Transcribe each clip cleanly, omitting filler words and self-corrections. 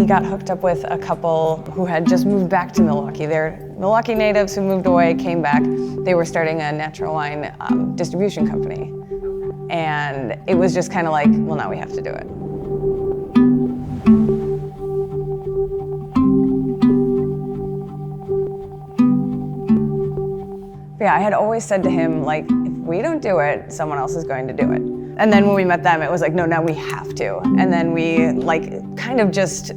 we got hooked up with a couple who had just moved back to Milwaukee. They're Milwaukee natives who moved away, came back. They were starting a natural wine distribution company. And it was just kind of like, well, now we have to do it. But yeah, I had always said to him, like, if we don't do it, someone else is going to do it. And then when we met them, it was like, no, now we have to. And then we kind of just,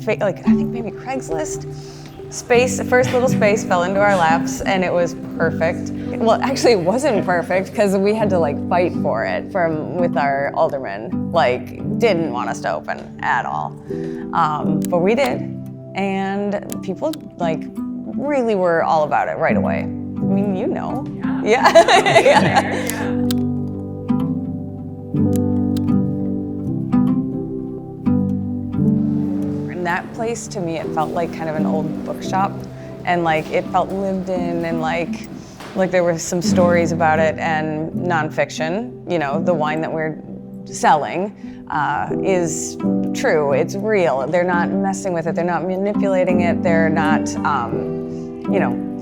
I think maybe Craigslist space, the first little space fell into our laps and it was perfect. Well, actually it wasn't perfect because we had to fight for it with our alderman, didn't want us to open at all. But we did, and people really were all about it right away. I mean, you know. Yeah. Yeah. That place, to me, it felt like kind of an old bookshop, and it felt lived in, and like there were some stories about it. And Nonfiction, the wine that we're selling, is true. It's real. They're not messing with it. They're not manipulating it. They're not,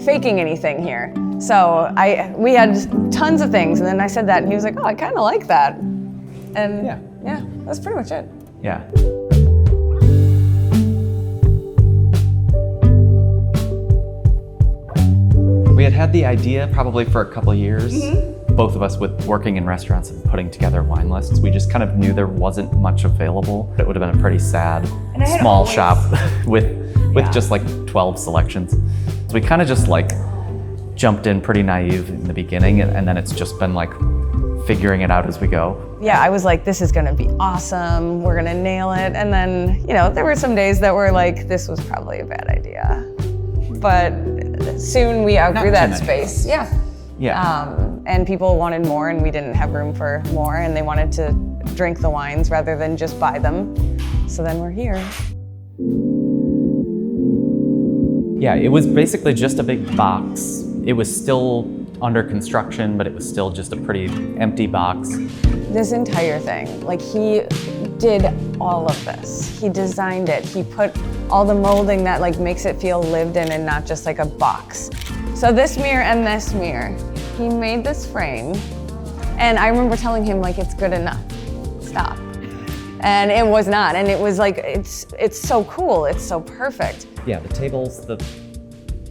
faking anything here. So we had tons of things, and then I said that, and he was like, "Oh, I kind of like that," and yeah, that's pretty much it. Yeah. We had the idea probably for a couple of years, both of us with working in restaurants and putting together wine lists. We just kind of knew there wasn't much available. It would have been a pretty sad small shop with just 12 selections. So we kind of just jumped in pretty naive in the beginning, and then it's just been figuring it out as we go. Yeah, I was like, this is gonna be awesome. We're gonna nail it. And then, there were some days that were this was probably a bad idea. But soon we outgrew that space. Yeah. And people wanted more, and we didn't have room for more, and they wanted to drink the wines rather than just buy them. So then we're here. Yeah, it was basically just a big box. It was still under construction, but it was still just a pretty empty box. This entire thing, he did all of this. He designed it. He put all the molding that makes it feel lived in and not just a box. So this mirror and this mirror, he made this frame, and I remember telling him it's good enough. Stop. And it was not, and it was it's so cool. It's so perfect. Yeah, the tables, the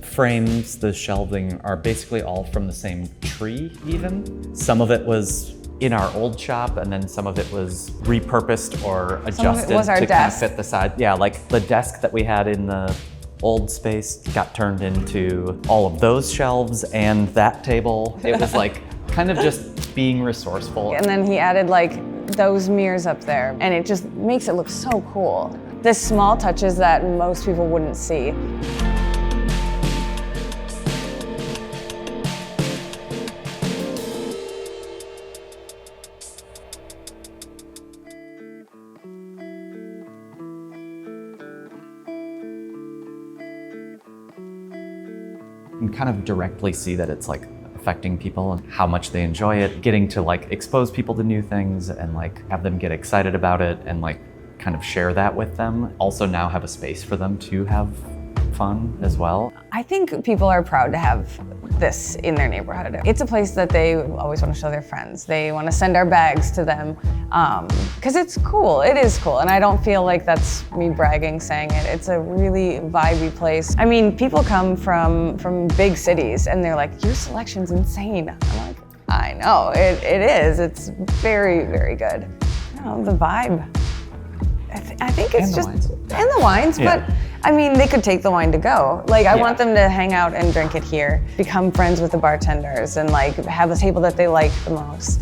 frames, the shelving are basically all from the same tree even. Some of it was in our old shop, and then some of it was repurposed or adjusted to kind of fit the side. Yeah, the desk that we had in the old space got turned into all of those shelves and that table. It was kind of just being resourceful. And then he added those mirrors up there, and it just makes it look so cool. The small touches that most people wouldn't see. And kind of directly see that it's affecting people and how much they enjoy it, getting to expose people to new things and have them get excited about it and kind of share that with them. Also now have a space for them to have fun as well. I think people are proud to have this in their neighborhood. It's a place that they always want to show their friends. They want to send our bags to them because it's cool. It is cool, and I don't feel like that's me bragging saying it. It's a really vibey place. I mean, people come from big cities and they're like, your selection's insane. I'm like, I know, it is. It's very, very good. The vibe. I think it's just, and the wines, but I mean, they could take the wine to go. I want them to hang out and drink it here, become friends with the bartenders, and have a table that they like the most.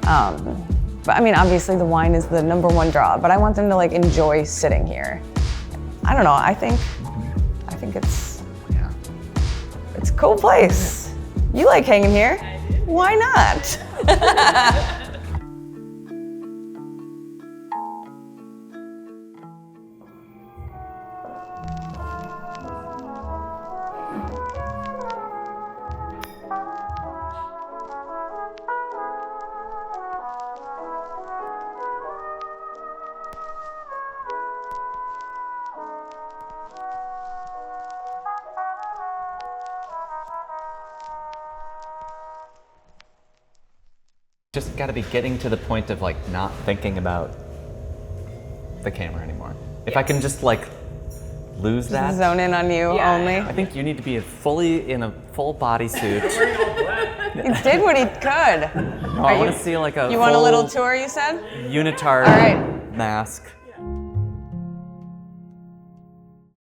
But I mean, obviously the wine is the number one draw, but I want them to enjoy sitting here. I don't know, I think it's a cool place. You like hanging here? Why not? Just got to be getting to the point of like not thinking about the camera anymore. If I can just like lose that. Zone in on you only. I think you need to be in a full bodysuit. He did what he could. No, I want to see like a You want a little tour, you said? unitard All right. mask.